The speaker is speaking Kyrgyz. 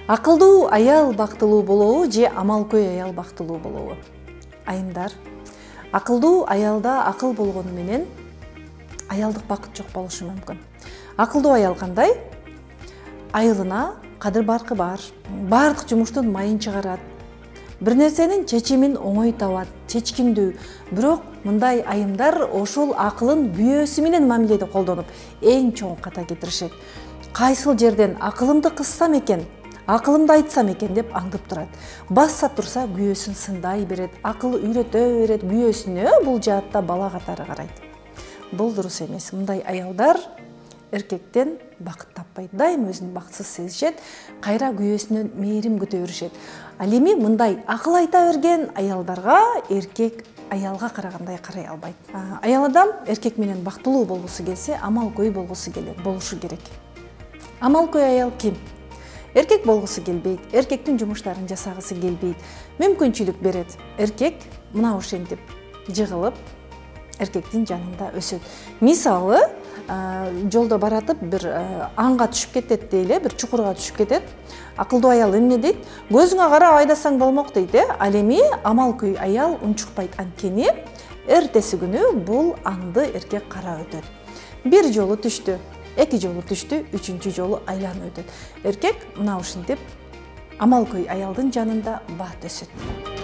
Акылдуу аял бактылуу болобу же амалкөй аял бактылуу болобу? Айымдар, акылдуу аялда акыл болгону менен аялдык бакыт жок болушу мүмкүн. Акылдуу аял кандай? Айылына кадыр-баркы бар, баардык жумуштун майын чыгарат, бир нерсенин чечимин оңой табат, чечкиндүү. Бирок мындай айымдар ошол акылын күйөөсү менен мамиледе колдонуп, эң чоң ката кетиришет. Кайсыл жерден акылымды кыссам экен, акылымды айтсам экен деп аңдып турат. Басса турса күйөөсүн сындай берет, акылы үйрөтө берет, күйөөсүнө бул жаатта бала катары карайт. Бул дурус эмес. Мындай аялдар эркектен бакыт таппайт, дайым өзүн бакытсыз сезишет, кайра күйөөсүнөн мээрим күтө беришет. Ал эми мындай акыл айта берген аялдарга эркек аялга карагандай карай албайт. Аял адам эркек менен бактылуу болгусу келсе, амалкөй болушу керек. Амалкөй аял ким? Эркек болгусу келбейт, эркектин жумуштарын жасагысы келбейт, мүмкүнчүлүк берет. Эркек мына ошентип жыгылып, эркектин жанында өсөт. Мисалы, жолдо баратып бир аңга түшүп кетет дейле, бир чукурга түшүп кетет. Акылдуу аял эмне дейт? Көзүңө карап айдасаң болмок дейт. Ал эми амалкөй аял унчукпайт, анткени эртеси күнү бул аңды эркек карап өтөт. Бир жолу түштү, эки жолу түштү, үчүнчү жолу айланып өтөт. Эркек мына ушинтип амалкөй аялдын жанында бат өсөт.